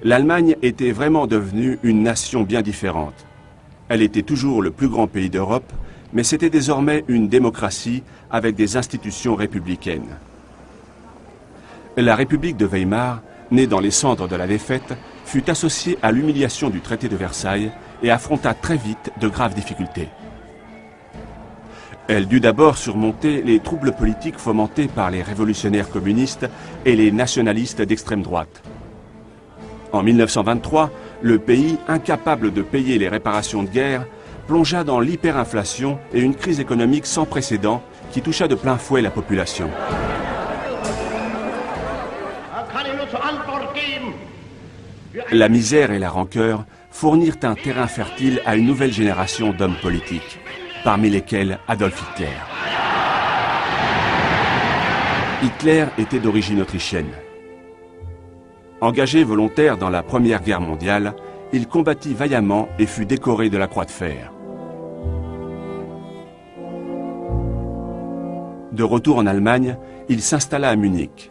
L'Allemagne était vraiment devenue une nation bien différente. Elle était toujours le plus grand pays d'Europe, mais c'était désormais une démocratie avec des institutions républicaines. La République de Weimar, née dans les cendres de la défaite, fut associée à l'humiliation du traité de Versailles et affronta très vite de graves difficultés. Elle dut d'abord surmonter les troubles politiques fomentés par les révolutionnaires communistes et les nationalistes d'extrême droite. En 1923, le pays, incapable de payer les réparations de guerre, plongea dans l'hyperinflation et une crise économique sans précédent qui toucha de plein fouet la population. La misère et la rancœur fournirent un terrain fertile à une nouvelle génération d'hommes politiques, parmi lesquels Adolf Hitler. Hitler était d'origine autrichienne. Engagé volontaire dans la Première Guerre mondiale, il combattit vaillamment et fut décoré de la Croix de fer. De retour en Allemagne, il s'installa à Munich.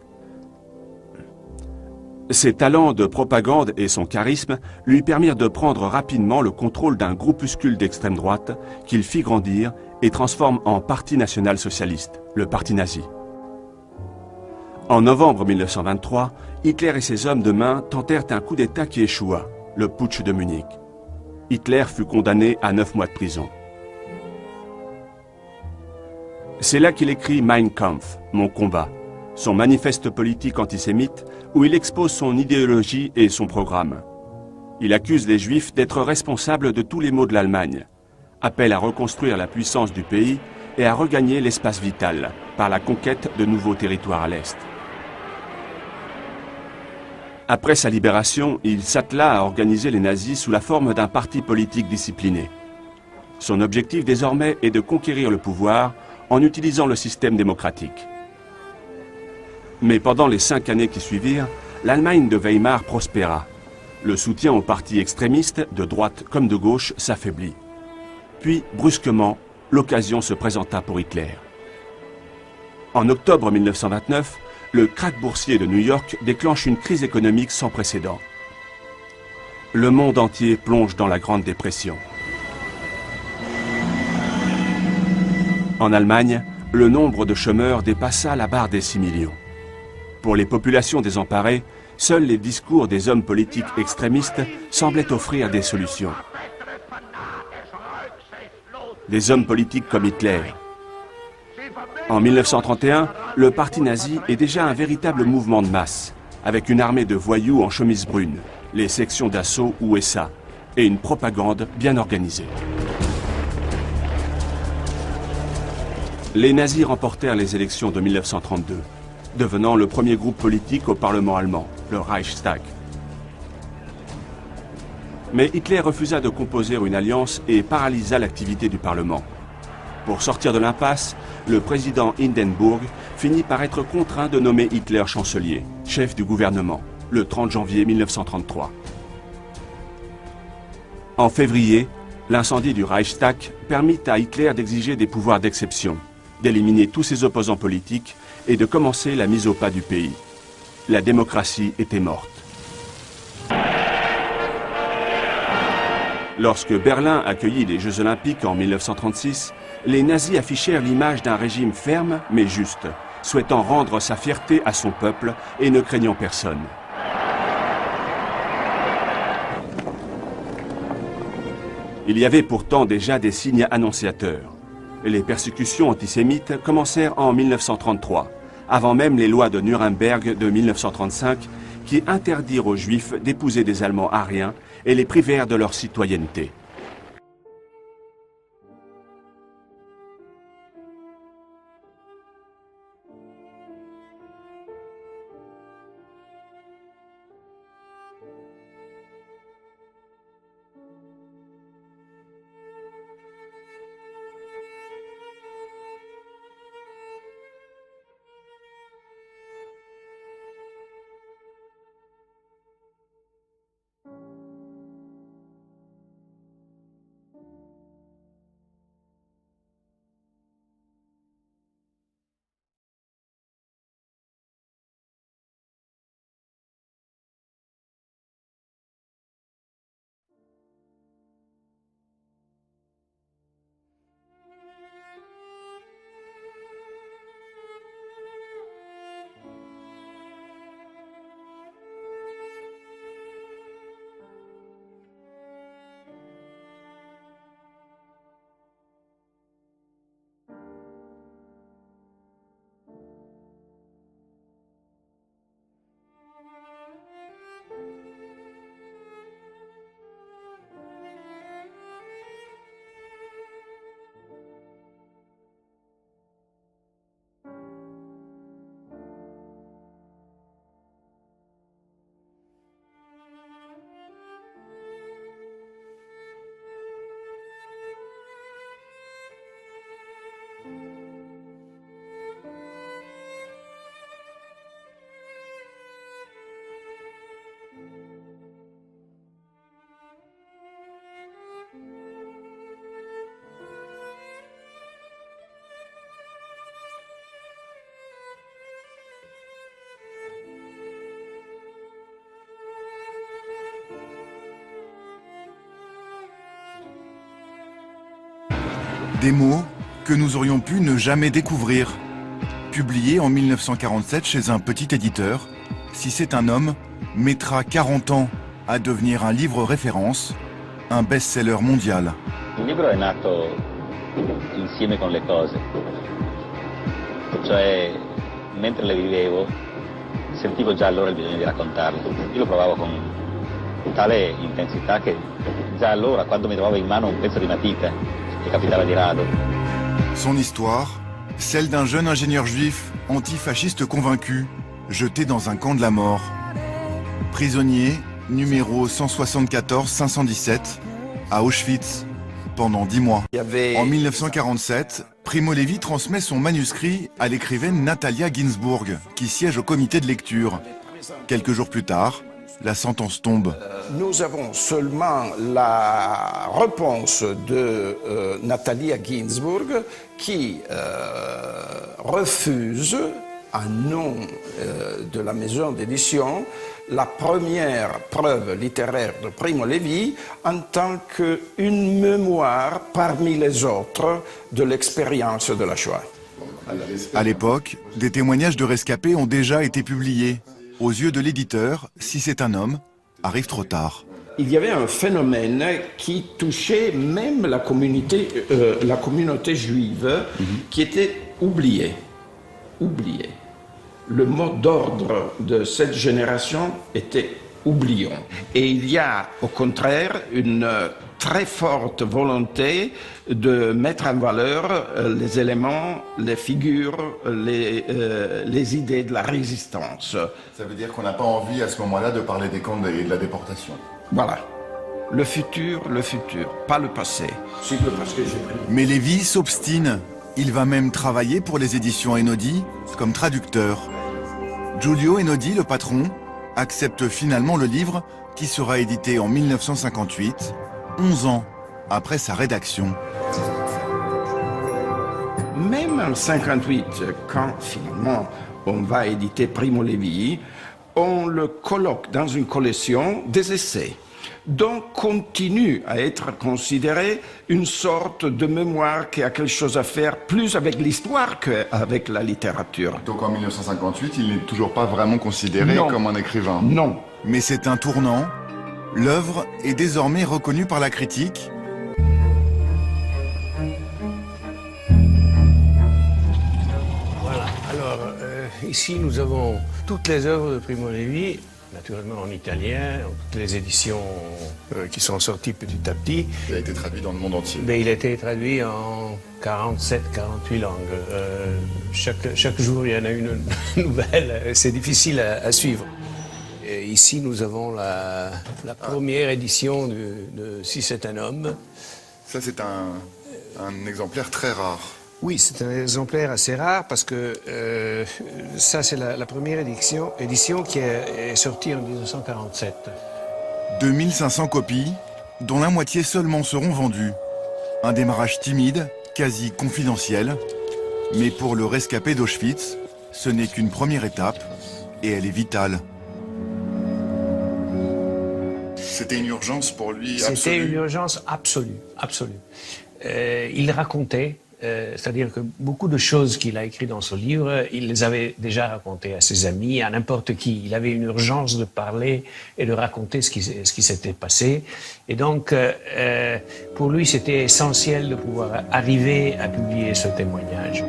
Ses talents de propagande et son charisme lui permirent de prendre rapidement le contrôle d'un groupuscule d'extrême droite qu'il fit grandir et transforme en Parti national-socialiste, le Parti nazi. En novembre 1923, Hitler et ses hommes de main tentèrent un coup d'État qui échoua, le putsch de Munich. Hitler fut condamné à 9 mois de prison. C'est là qu'il écrit Mein Kampf, mon combat, son manifeste politique antisémite où il expose son idéologie et son programme. Il accuse les Juifs d'être responsables de tous les maux de l'Allemagne, appelle à reconstruire la puissance du pays et à regagner l'espace vital par la conquête de nouveaux territoires à l'Est. Après sa libération, il s'attela à organiser les nazis sous la forme d'un parti politique discipliné. Son objectif désormais est de conquérir le pouvoir en utilisant le système démocratique. Mais pendant les 5 années qui suivirent, l'Allemagne de Weimar prospéra. Le soutien aux partis extrémistes, de droite comme de gauche, s'affaiblit. Puis, brusquement, l'occasion se présenta pour Hitler. En octobre 1929, le krach boursier de New York déclenche une crise économique sans précédent. Le monde entier plonge dans la Grande Dépression. En Allemagne, le nombre de chômeurs dépassa la barre des 6 millions. Pour les populations désemparées, seuls les discours des hommes politiques extrémistes semblaient offrir des solutions. Des hommes politiques comme Hitler. En 1931, le parti nazi est déjà un véritable mouvement de masse, avec une armée de voyous en chemise brune, les sections d'assaut USA, et une propagande bien organisée. Les nazis remportèrent les élections de 1932, devenant le premier groupe politique au Parlement allemand, le Reichstag. Mais Hitler refusa de composer une alliance et paralysa l'activité du Parlement. Pour sortir de l'impasse, le président Hindenburg finit par être contraint de nommer Hitler chancelier, chef du gouvernement, le 30 janvier 1933. En février, l'incendie du Reichstag permit à Hitler d'exiger des pouvoirs d'exception, d'éliminer tous ses opposants politiques et de commencer la mise au pas du pays. La démocratie était morte. Lorsque Berlin accueillit les Jeux Olympiques en 1936, les nazis affichèrent l'image d'un régime ferme mais juste, souhaitant rendre sa fierté à son peuple et ne craignant personne. Il y avait pourtant déjà des signes annonciateurs. Les persécutions antisémites commencèrent en 1933, avant même les lois de Nuremberg de 1935 qui interdirent aux Juifs d'épouser des Allemands aryens et les privèrent de leur citoyenneté. Des mots que nous aurions pu ne jamais découvrir. Publié en 1947 chez un petit éditeur, Si c'est un homme, mettra 40 ans à devenir un livre référence, un best-seller mondial. Il libro è nato insieme con le cose, cioè mentre le vivevo sentivo già allora il bisogno di raccontarle. Io lo provavo con tale intensità che già allora, quando mi trovavo in mano un pezzo di matita che capitava di rado. Son histoire, celle d'un jeune ingénieur juif antifasciste convaincu, jeté dans un camp de la mort. Prisonnier numéro 174-517 à Auschwitz pendant 10 mois. En 1947, Primo Levi transmet son manuscrit à l'écrivaine Natalia Ginzburg, qui siège au comité de lecture. Quelques jours plus tard, la sentence tombe. Nous avons seulement la réponse de Natalia Ginzburg qui refuse, à nom de la maison d'édition, la première preuve littéraire de Primo Levi en tant qu'une mémoire parmi les autres de l'expérience de la Shoah. À l'époque, des témoignages de rescapés ont déjà été publiés. Aux yeux de l'éditeur, Si c'est un homme, arrive trop tard. Il y avait un phénomène qui touchait même la communauté juive qui était oubliée. Le mot d'ordre de cette génération était « oublions ». Et il y a au contraire une très forte volonté de mettre en valeur les éléments, les figures, les idées de la résistance. Ça veut dire qu'on n'a pas envie à ce moment-là de parler des camps et de la déportation. Voilà. Le futur, pas le passé. Mais Levi s'obstine. Il va même travailler pour les éditions Einaudi comme traducteur. Giulio Einaudi, le patron, accepte finalement le livre qui sera édité en 1958, 11 ans après sa rédaction. Même en 1958, quand finalement on va éditer Primo Levi, on le colloque dans une collection des essais. Donc continue à être considéré une sorte de mémoire qui a quelque chose à faire plus avec l'histoire qu'avec la littérature. Donc en 1958, il n'est toujours pas vraiment considéré comme un écrivain. Non. Mais c'est un tournant. L'œuvre est désormais reconnue par la critique. Voilà, alors ici nous avons toutes les œuvres de Primo Levi, naturellement en italien, toutes les éditions qui sont sorties petit à petit. Il a été traduit dans le monde entier. Mais il a été traduit en 47, 48 langues. Chaque jour, il y en a une nouvelle. C'est difficile à suivre. Et ici, nous avons la première édition de Si c'est un homme. Ça, c'est un exemplaire très rare. Oui, c'est un exemplaire assez rare parce que ça, c'est la première édition qui est sortie en 1947. 2500 copies, dont la moitié seulement seront vendues. Un démarrage timide, quasi confidentiel, mais pour le rescapé d'Auschwitz, ce n'est qu'une première étape et elle est vitale. C'était une urgence pour lui absolue. C'était une urgence absolue. Il racontait. C'est-à-dire que beaucoup de choses qu'il a écrites dans ce livre, il les avait déjà racontées à ses amis, à n'importe qui. Il avait une urgence de parler et de raconter ce qui s'était passé. Et donc, pour lui, c'était essentiel de pouvoir arriver à publier ce témoignage.